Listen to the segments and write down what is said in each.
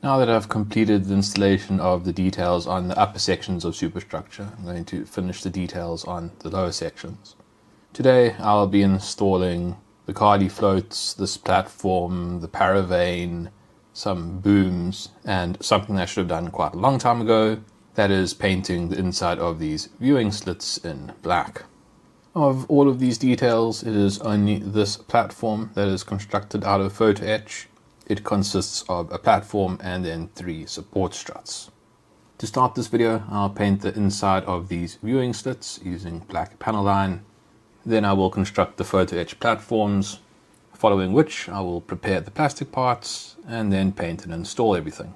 Now that I've completed the installation of the details on the upper sections of superstructure, I'm going to finish the details on the lower sections. Today I'll be installing the Carley floats, this platform, the paravane, some booms, and something I should have done quite a long time ago, that is painting the inside of these viewing slits in black. Of all of these details, it is only this platform that is constructed out of photo etch. It consists of a platform and then 3 support struts. To start this video, I'll paint the inside of these viewing slits using black panel line. Then I will construct the photo etch platforms, following which I will prepare the plastic parts and then paint and install everything.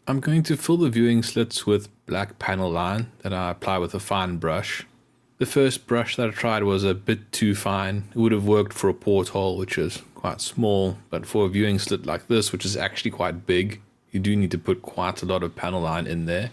I'm going to fill the viewing slits with black panel line that I apply with a fine brush. The first brush that I tried was a bit too fine. It would have worked for a porthole, which is quite small, but for a viewing slit like this, which is actually quite big, you do need to put quite a lot of panel line in there.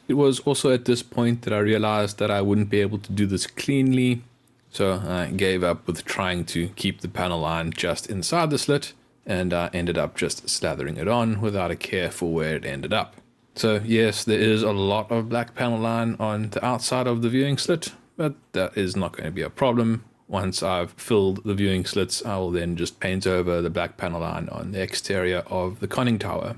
It was also at this point that I realized that I wouldn't be able to do this cleanly, so I gave up with trying to keep the panel line just inside the slit, and I ended up just slathering it on without a care for where it ended up. So yes, there is a lot of black panel line on the outside of the viewing slit, but that is not going to be a problem. Once I've filled the viewing slits, I will then just paint over the black panel line on the exterior of the conning tower.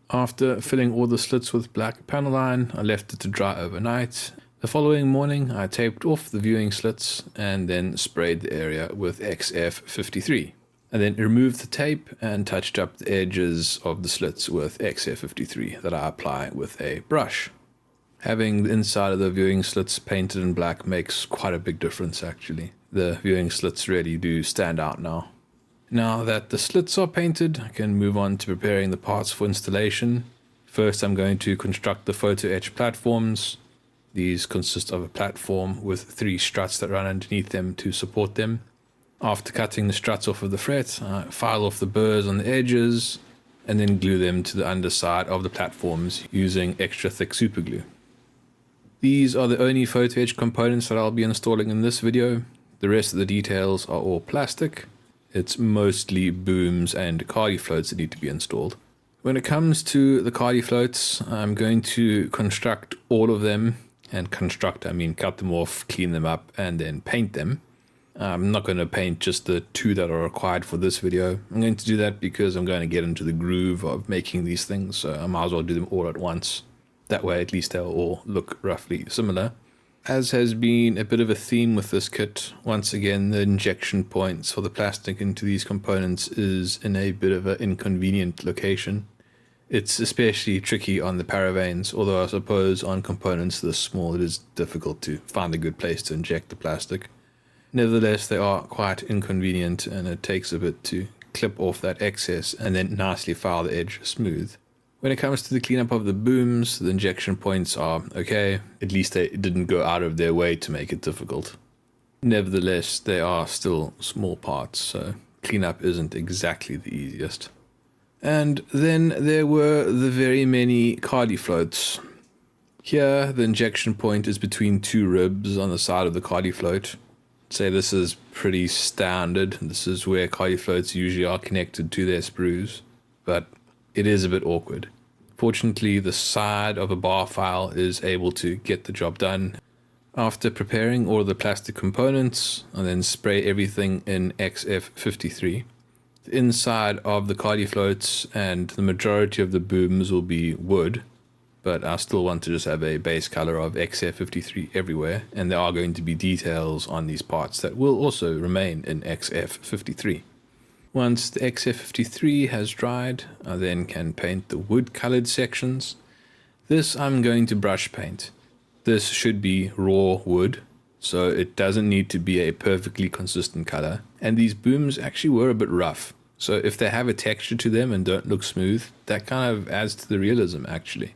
After filling all the slits with black panel line, I left it to dry overnight. The following morning, I taped off the viewing slits and then sprayed the area with XF53. I then removed the tape and touched up the edges of the slits with XF53 that I apply with a brush. Having the inside of the viewing slits painted in black makes quite a big difference actually. The viewing slits really do stand out now. Now that the slits are painted, I can move on to preparing the parts for installation. First I'm going to construct the photo etch platforms. These consist of a platform with 3 struts that run underneath them to support them. After cutting the struts off of the fret, I file off the burrs on the edges and then glue them to the underside of the platforms using extra thick super glue. These are the only photo etch components that I'll be installing in this video. The rest of the details are all plastic. It's mostly booms and Carley floats that need to be installed. When it comes to the Carley floats, I'm going to construct all of them. And construct, I mean cut them off, clean them up, and then paint them. I'm not going to paint just the 2 that are required for this video. I'm going to do that because I'm going to get into the groove of making these things, so I might as well do them all at once. That way at least they'll all look roughly similar. As has been a bit of a theme with this kit, once again the injection points for the plastic into these components is in a bit of an inconvenient location. It's especially tricky on the paravanes, although I suppose on components this small it is difficult to find a good place to inject the plastic. Nevertheless, they are quite inconvenient and it takes a bit to clip off that excess and then nicely file the edge smooth. When it comes to the cleanup of the booms, the injection points are okay. At least they didn't go out of their way to make it difficult. Nevertheless, they are still small parts, so cleanup isn't exactly the easiest. And then there were the very many Carley floats. Here, the injection point is between 2 ribs on the side of the Carley float. Say this is pretty standard. This is where Carley floats usually are connected to their sprues, but it is a bit awkward. Fortunately, the side of a bar file is able to get the job done. After preparing all of the plastic components, I then spray everything in XF53. The inside of the Carley floats and the majority of the booms will be wood, but I still want to just have a base color of XF53 everywhere, and there are going to be details on these parts that will also remain in XF53. Once the XF53 has dried, I then can paint the wood colored sections. This I'm going to brush paint. This should be raw wood, so it doesn't need to be a perfectly consistent color, and these booms actually were a bit rough. So if they have a texture to them and don't look smooth, that kind of adds to the realism actually.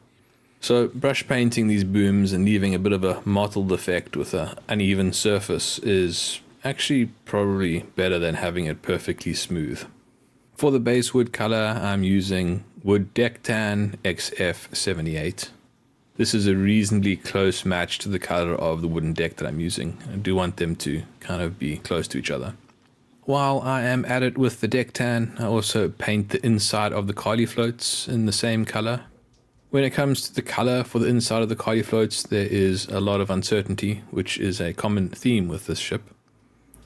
So brush painting these booms and leaving a bit of a mottled effect with an uneven surface is actually probably better than having it perfectly smooth. For the base wood color, I'm using Wood Deck Tan XF78. This is a reasonably close match to the color of the wooden deck that I'm using. I do want them to kind of be close to each other. While I am at it with the deck tan, I also paint the inside of the Carley floats in the same color. When it comes to the color for the inside of the Carley floats, there is a lot of uncertainty, which is a common theme with this ship.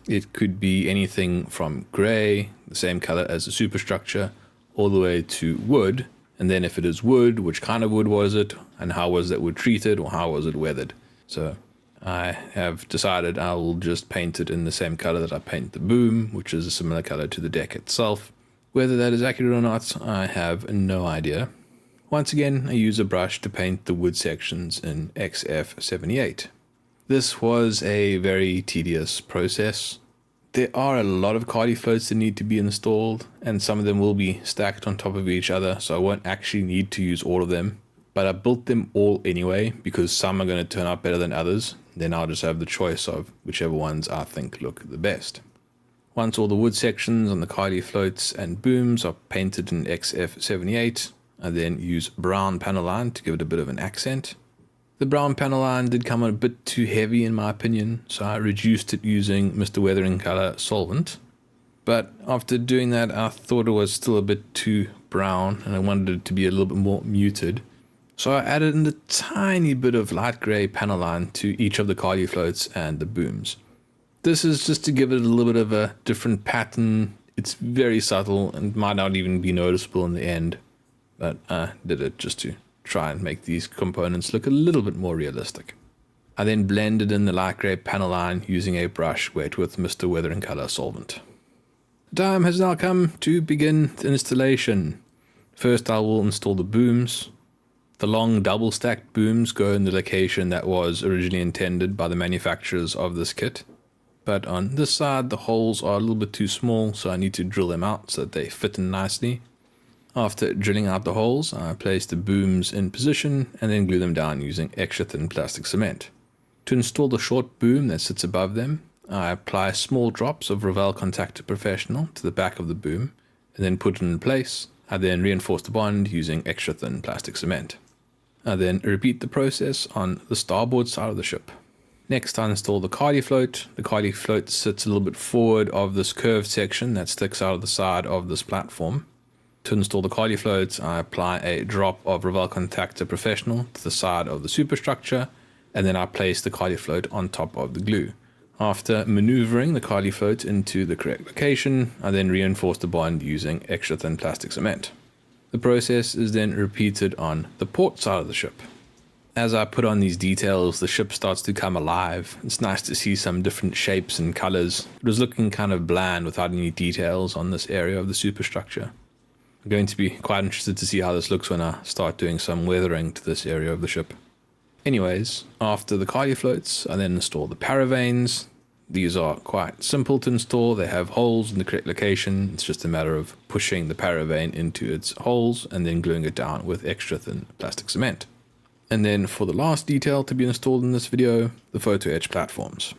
It could be anything from grey, the same color as the superstructure, all the way to wood, and then if it is wood, which kind of wood was it, and how was that wood treated, or how was it weathered. So I have decided I will just paint it in the same color that I paint the boom, which is a similar color to the deck itself. Whether that is accurate or not, I have no idea. Once again, I use a brush to paint the wood sections in XF78. This was a very tedious process. There are a lot of Carley floats that need to be installed, and some of them will be stacked on top of each other, so I won't actually need to use all of them. But I built them all anyway, because some are going to turn out better than others. Then I'll just have the choice of whichever ones I think look the best. Once all the wood sections on the Carley floats and booms are painted in XF78, I then use brown panel line to give it a bit of an accent. The brown panel line did come a bit too heavy in my opinion, so I reduced it using Mr. Weathering Color solvent. But after doing that, I thought it was still a bit too brown and I wanted it to be a little bit more muted. So I added in a tiny bit of light grey panel line to each of the Carley floats and the booms. This is just to give it a little bit of a different pattern. It's very subtle and might not even be noticeable in the end. But I did it just to try and make these components look a little bit more realistic. I then blended in the light grey panel line using a brush wet with Mr. Weathering Color solvent. The time has now come to begin the installation. First I will install the booms. The long double stacked booms go in the location that was originally intended by the manufacturers of this kit. But on this side the holes are a little bit too small, so I need to drill them out so that they fit in nicely. After drilling out the holes, I place the booms in position and then glue them down using extra thin plastic cement. To install the short boom that sits above them, I apply small drops of Revell Contactor Professional to the back of the boom and then put it in place. I then reinforce the bond using extra thin plastic cement. I then repeat the process on the starboard side of the ship. Next I install the Carley float. The Carley float sits a little bit forward of this curved section that sticks out of the side of this platform. To install the Carley floats, I apply a drop of Revell Contactor Professional to the side of the superstructure, and then I place the Carley float on top of the glue. After maneuvering the Carley float into the correct location, I then reinforce the bond using extra thin plastic cement. The process is then repeated on the port side of the ship. As I put on these details, the ship starts to come alive. It's nice to see some different shapes and colors. It was looking kind of bland without any details on this area of the superstructure. I'm going to be quite interested to see how this looks when I start doing some weathering to this area of the ship. Anyways, after the Carley floats, I then install the paravanes. These are quite simple to install. They have holes in the correct location. It's just a matter of pushing the paravane into its holes and then gluing it down with extra thin plastic cement. And then for the last detail to be installed in this video, the photo etch platforms.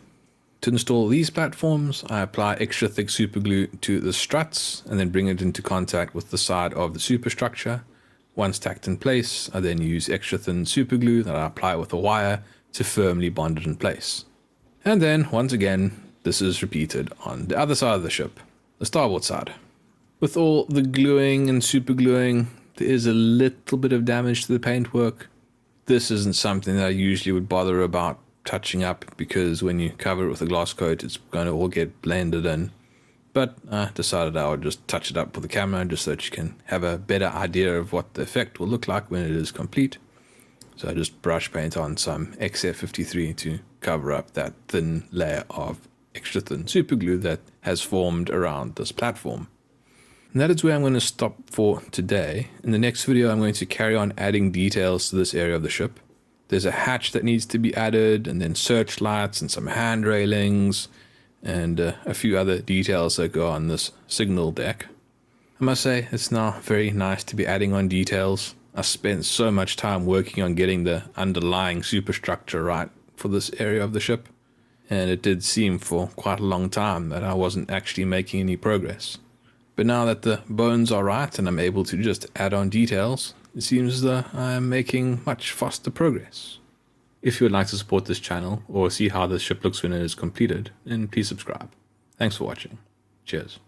To install these platforms, I apply extra thick super glue to the struts and then bring it into contact with the side of the superstructure. Once tacked in place, I then use extra thin super glue that I apply with a wire to firmly bond it in place. And then, once again, this is repeated on the other side of the ship, the starboard side. With all the gluing and super gluing, there is a little bit of damage to the paintwork. This isn't something that I usually would bother about touching up, because when you cover it with a gloss coat it's going to all get blended in. But I decided I would just touch it up with the camera just so that you can have a better idea of what the effect will look like when it is complete. So I just brush paint on some XF53 to cover up that thin layer of extra thin super glue that has formed around this platform. And that is where I'm going to stop for today. In the next video I'm going to carry on adding details to this area of the ship. There's a hatch that needs to be added, and then searchlights and some hand railings and a few other details that go on this signal deck. I must say it's now very nice to be adding on details. I spent so much time working on getting the underlying superstructure right for this area of the ship, and it did seem for quite a long time that I wasn't actually making any progress. But now that the bones are right and I'm able to just add on details, it seems as though I am making much faster progress. If you would like to support this channel or see how this ship looks when it is completed, then please subscribe. Thanks for watching. Cheers.